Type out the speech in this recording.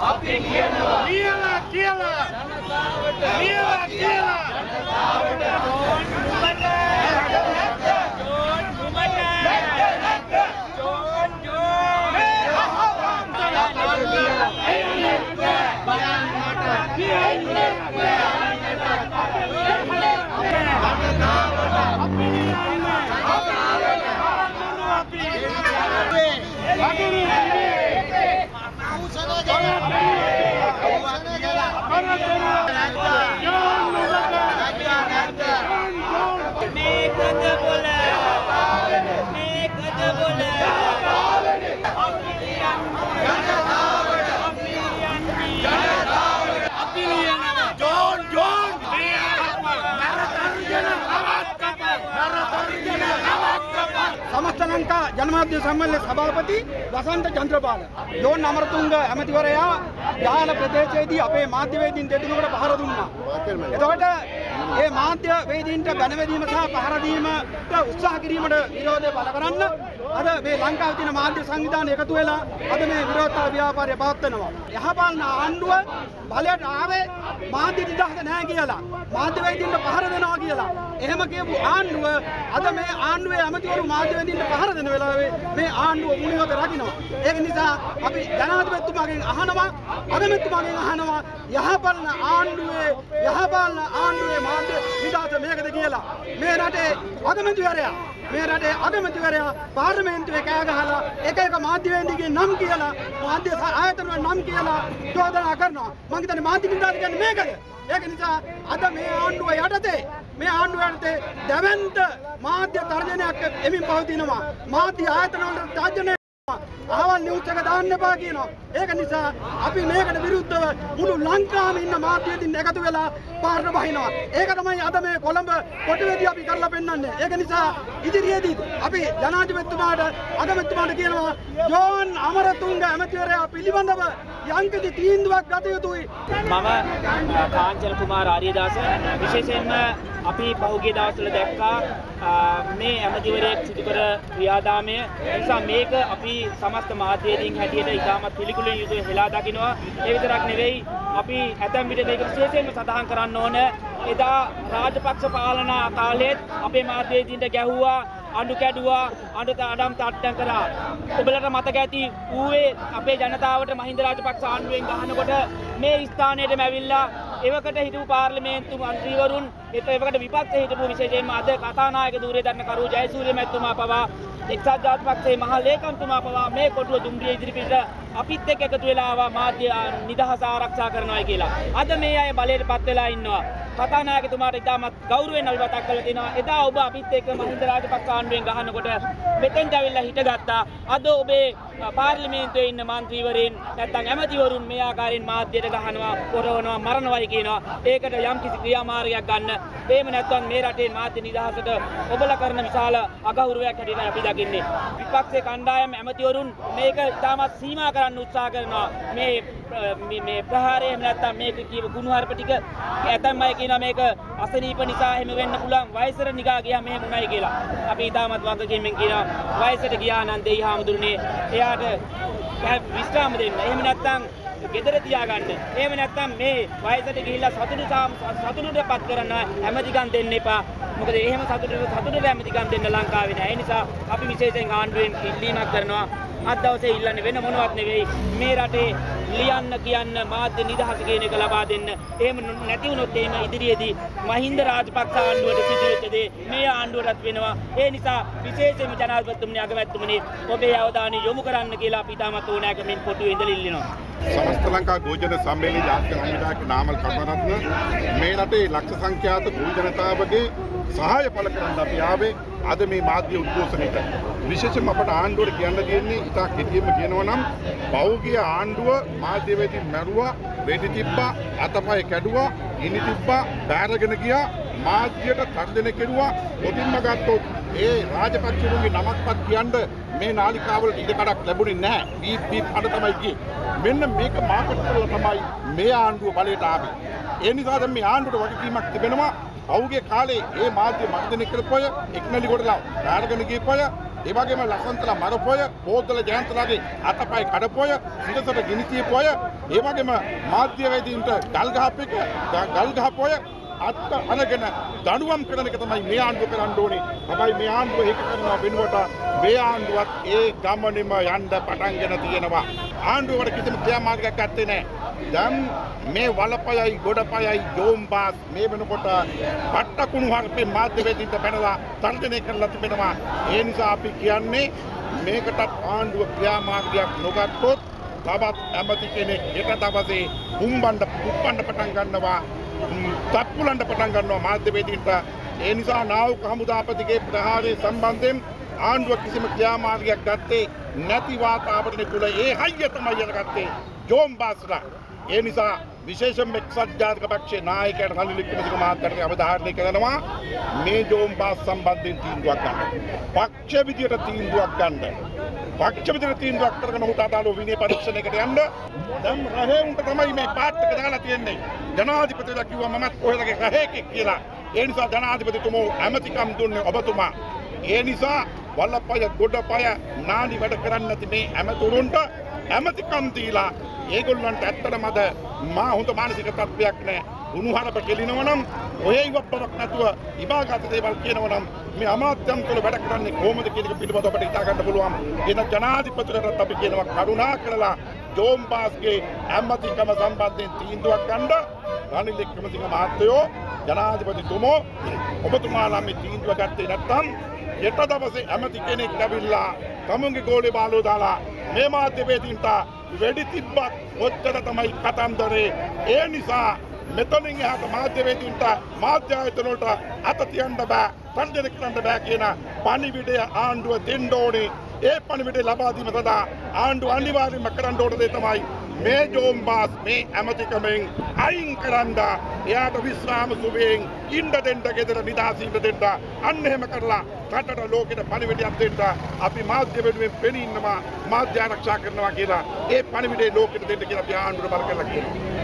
අපි කියනවා කියලා කියලා කියලා කියලා समस्त लंका जनमाध्यम सम्मेलन सभापति वसंत चंद्रपाल जोन अमरतुंग ඇමතිවරයා යාල ප්‍රදේශයේදී අපේ මාධ්‍යවේදීන් දෙතුනකට පහර දුන්නා. එතකොට මේ මාධ්‍යවේදීන්ට බැනවැදීම සහ පහර දීමට උත්සාහ කිරීමට විරෝධය පළ කරන්න අද මේ ලංකාවේ තියෙන මාධ්‍ය සංවිධාන එකතු වෙලා අද මේ විරෝධතා ව්‍යාපාරය පවත්වනවා. යහපාලන ආණ්ඩුව බලයට ආවේ මාධ්‍ය නිදහස නැහැ කියලා. මාධ්‍යවේදීන්ට පහර දෙනවා කියලා. එහෙම කියපු ආණ්ඩුව අද මේ ආණ්ඩුවේ ඇමතිවරු මාධ්‍යවේදීන්ට පහර දෙන වෙලාවේ මේ ආණ්ඩුව මුලින්ම රකින්නවා. ඒක නිසා අපි ජනාධිපතිතුමාගෙන් අහනවා අගමැතිතුමාගෙන් අහනවා යහපාලන ආණ්ඩුවේ මාධ්‍ය නිදහස මේකද කියලා. මේ රටේ අගමැතිවරයා පාර්ලිමේන්තුවේ කෑ ගහලා එක මාධ්‍යවේදීන්ගේ නම් කියලා මාධ්‍ය ආයතන වල නම් කියලා චෝදනා කරනවා. මම හිතන්නේ මාධ්‍ය නිදහස කියන්නේ මේකද? ඒක නිසා අද මේ ආණ්ඩුව යටතේ දැවැන්ත මාධ්‍ය තර්ජනයක් එමින් පවතිනවා. මාධ්‍ය ආයතන වලට තර්ජනය අහවල් නිවුස් එක දාන්න එපා කියනවා. ඒක නිසා අපි මේකට විරුද්ධව මුළු ලංකාවෙම ඉන්න මාධ්‍යවේදීන් එකතු වෙලා පාරට බහිනවා. ඒක තමයි අද මේ කොළඹ කොටුවේදී අපි කරලා පෙන්නන්නේ. ඒක නිසා ඉදිරියේදී අපි ජනාධිපතිතුමාට අගමැතිතුමාට කියනවා ජෝන් අමරතුංග ඇමතිවරයා පිළිබඳව යම්කිසි තීන්දුවක් ගත යුතුයි. මම කාංචන කුමාර ආර්යදාස විශේෂයෙන්ම අපි පහුගිය දවස්වල දැක්කා මේ ඇමතිවරයෙක් සිදු කර ක්‍රියාදාමය. නිසා මේක අපි සමස්ත මාධ්‍යවේදීන් හැටියට ඉතාමත් පිළිකුලෙන් යුතුව හෙලා දකිනවා. ඒ විතරක් නෙවෙයි අපි ඇතැම් විට මේක විශේෂයෙන්ම සඳහන් කරන්න ඕන එදා රාජපක්ෂ පාලන කාලයේත් අපේ මාධ්‍යවේදීන්ට ගැහුවා අඬු කැඩුවා අඬම් තට්ටම් කරා. ඔබලට මතක ඇති ඌවේ අපේ ජනතාවට මහින්ද රාජපක්ෂ ආණ්ඩුවෙන් ගහනකොට මේ ස්ථානයේටම ඇවිල්ලා එවකට හිටපු පාර්ලිමේන්තු මන්ත්‍රීවරුන් එවකට විපක්ෂයේ හිටපු විශේෂයෙන්ම අද කතානායක ධූරේදරන කරු ජයසූරිය මැතිතුමා පවා එක්සත් ජාතික පක්ෂයේ මහා ලේකම්තුමා පවා මේ කොටුව දුම්රිය ඉදිරිපිට අපිත් එක්ක එකතු වෙලා ආවා මාධ්‍ය නිදහස ආරක්ෂා කරනවායි කියලා. අද මේ අය බලයටපත් වෙලා ඉන්නවා. කතානායකතුමාට ඉතාමත් ගෞරවයෙන් අපි මතක් කරලා තියෙනවා. එදා ඔබ අපිත් එක්ක මහින්ද රාජපක්ෂ ආණ්ඩුවෙන් ගහනකොට මෙතෙන්ට ඇවිල්ලා හිටගත්තා. අද ඔබේ පාර්ලිමේන්තුවේ ඉන්න මන්ත්‍රීවරුන් නැත්නම් ඇමතිවරුන් මේ ආකාරයෙන් මාධ්‍යයට ගහනවා, පොරවනවා, මරණවායි කියනවා. ඒකට යම්කිසි ක්‍රියාමාර්ගයක් ගන්න. එහෙම නැත්නම් මේ රටේ මාධ්‍ය නිදහසට ඔබලා කරන විශාල අගෞරවයක් හැටියට අපි දකින්නේ. විපක්ෂයේ කණ්ඩායම් ඇමතිවරුන් මේක ඉතාමත් සීමා කරන්න උත්සාහ කරනවා. මේ ප්‍රහාරය එහෙම නැත්නම් මේක කියව කුණුහරුප ටික ඇතැම් අය කියනවා මේක අසනීප නිසා එහෙම වෙන්න පුළුවන්. වයසට නිගා ගියා මෙහෙම උනායි කියලා. අපි ඉතාමත් වගකීමෙන් කියනවා වයසට ගියා නම් දෙයි හාමුදුරනේ එයාට විශ්‍රාම දෙන්න. එහෙම නැත්නම් ගෙදර තියාගන්න. එහෙම නැත්නම් මේ වයසට ගිහිල්ලා සතුටටපත් කරන ඇමතිකම් දෙන්න එපා. මොකද එහෙම සතුටට ඇමතිකම් දෙන්න ලංකාවේ නැහැ. ඒ නිසා අපි විශේෂයෙන් ආණ්ඩුවෙන් ඉල්ලීමක් කරනවා. අද දවසේ ඉල්ලන්නේ වෙන මොනවත් නෙවෙයි. මේ රටේ ලියන්න කියන්න මාධ්‍ය නිදහස කියන එක ලබා දෙන්න. එහෙම නැති වුණොත් එහෙම ඉදිරියේදී මහින්ද රාජපක්ෂ ආණ්ඩුවට සිදු වෙච්ච දේ මේ ආණ්ඩුවටත් වෙනවා. ඒ නිසා විශේෂයෙන්ම ජනාධිපතිතුමනි අගමැතිතුමනි ඔබේ අවධානය යොමු කරන්න කියලා අපි තාමත් ඕනෑකමින් කොටුවේ ඉඳලා ඉල්ලනවා. समस्त लंका गोजन सम्मेलन जातिක හමුදාක නාමල් කරුණාරත්න මේ රටේ ලක්ෂ සංඛ්‍යාත ගොවි ජනතාවගේ සහාය පළ කරන්න අපි ආවේ අද මේ මාධ්‍ය උද්ඝෝෂණයට. විශේෂයෙන්ම අපට ආණ්ඩුවට කියන්න තියෙන්නේ ඉතා කෙටියෙන්ම කියනවා නම් පෞද්ගලික ආණ්ඩුව මාධ්‍යවේදීන් මැරුවා, වෙඩි තිබ්බා, අතපය කැඩුවා, ගිනි තිබ්බා, බෑරගෙන ගියා, මාධ්‍යයට තර්ජන කෙරුවා. ඔතින්ම ගත්තොත් ඒ රාජපක්ෂතුන්ගේ නමක්වත් කියන්න මේ නාලිකාවල ඉඩකඩක් ලැබුණේ නැහැ. බීප් බීප් අඬ තමයි ගියේ. මෙන්න මේක මාකට් කරලා තමයි මේ ආණ්ඩුව බලයට ආවේ. ඒ නිසා දැන් මේ ආණ්ඩුවට වගකීමක් තිබෙනවා. පෞගේ කාලේ මේ මාධ්‍ය මර්ධනය කරපොය එක්නලි කොටලා බාරගෙන ගියපොය ඒ වගේම ලසන්තලා මරපොය, බෝද්ධල ජයන්තලාගේ අතපය කඩපොය, සිරසට ගිනි තියපොය, ඒ වගේම මාධ්‍යවේදීන්ට ගල් ගහපොය අත්ත අනගෙන දඬුවම් කරන එක තමයි මේ ආණ්ඩුව කරන්න ඕනේ. හැබැයි මේ ආණ්ඩුව ඒක කරනවා වෙනුවට මේ ආණ්ඩුවත් ඒ ගමනෙම යන්න පටන්ගෙන තියෙනවා. ආණ්ඩුවට කිසිම ක්‍රියාමාර්ගයක් ඇත්තේ නැහැ. දැන් මේ වලපයයි ගොඩපයයි ජෝම්බාස් මේ වෙනකොට පට්ටකුණු හරපේ මාධ්‍යවේදීන්ට පැනලා තර්ජනය කරලා තිබෙනවා. ඒ නිසා අපි කියන්නේ මේකට ආණ්ඩුව ක්‍රියාමාර්ගයක් නොගත්තොත් තවත් ඇමති කෙනෙක් එක දවසේ පුම්බන්න පටන් ගන්නවා. තප්පුලන්ට පටන් ගන්නවා මාධ්‍යවේදීන්ට. ඒ නිසා නාවික හමුදාපතිගේ ප්‍රහාරය සම්බන්ධයෙන් ආණ්ඩුව කිසිම ක්‍රියාමාර්ගයක් ගත්තේ නැති වාතාවරණය තුළ ඒ හයිය තමයි යනගත්තේ ජෝම්බාස්ලා. ඒ නිසා විශේෂයෙන්ම එක්සත් ජාතික පක්ෂයේ නායකයන් රනිල් වික්‍රමසිංහ මහත්තයාට අවධාරණය කරනවා මේ ජෝම්බාස් සම්බන්ධයෙන් තීන්දුවක් ගන්න. පක්ෂ විදියට තීන්දුවක් ගන්න. පක්ෂ විදියට තීන්දුවක් කරගෙන උට අදාළව විනය පරීක්ෂණයකට යන්න. දැන් රහේ උන්ට තමයි මේ පාත් එක දාලා තියෙන්නේ. ජනාධිපතිලා කිව්වා මමත් කොහෙදගේ රහේකෙක් කියලා. ඒ නිසා ජනාධිපතිතුමෝ ඇමතිකම් දුන්නේ ඔබතුමා. ඒ නිසා වල්ලපය ගොඩපය නාඩි වැඩ කරන්නේ නැති මේ ඇමතුරුන්ට ඇමතිකම් දීලා ඒගොල්ලන්ට ඇත්තටම අද මා හොඳ මානසික තත්ත්වයක් නැහැ. උණුහරප කෙලිනව නම් ඔය ඉවප්පවක් නැතුව ඉබාගත දේවල් කියනව නම් මේ අමාත්‍යම් තුළ වැඩ කරන්නේ කොහොමද කියන එක පිළිබඳව අපිට හිතා ගන්න පුළුවන්. එන ජනාධිපතිවරට අපි කියනවා කරුණා කරලා ජෝම්බාස්ගේ ඇමතිකම සම්බන්ධයෙන් තීන්දුවක් ගන්න. රනිල් වික්‍රමසිංහ මහත්තයෝ ජනාධිපතිතුමෝ ඔබතුමාලා මේ තීන්දුව ගත්තේ නැත්නම් යට දවසේ ඇමති කෙනෙක් ඇවිල්ලා තමුන්ගේ ගෝලේ බාලෝ දාලා මේ මාධ්‍යවේදීන්ට වෙඩි තිබ්බත් ඔච්චර තමයි කතන්දරේ. ඒ නිසා මෙතනින් එහාට මාධ්‍යවේදීන්ට මාධ්‍ය ආයතන වලට අත තියන්න බෑ, තර්ජනය කරන්න බෑ කියන පණිවිඩය ආණ්ඩුව දෙන්න ඕනේ. ඒ පණිවිඩය ලබා දීම සඳහා ආණ්ඩුව අනිවාර්යයෙන්ම කරන්න ඕන දේ තමයි මේ ජෝම්බාස් මේ ඇමතිකමෙන් අයින් කරන්න. එයාට විශ්‍රාම සුවයෙන් ඉන්න දෙන්න, ගෙදර නිදහසින් දෙන්න. අන්න එහෙම කරලා රටට ලෝකෙට පණිවිඩයක් දෙන්න අපි මාධ්‍ය වෙනුවෙන් පෙනී ඉන්නවා, මාධ්‍ය ආරක්ෂා කරනවා කියලා ඒ පණිවිඩය ලෝකෙට දෙන්න කියලා අපි ආණ්ඩුවට බල කරලා කියනවා.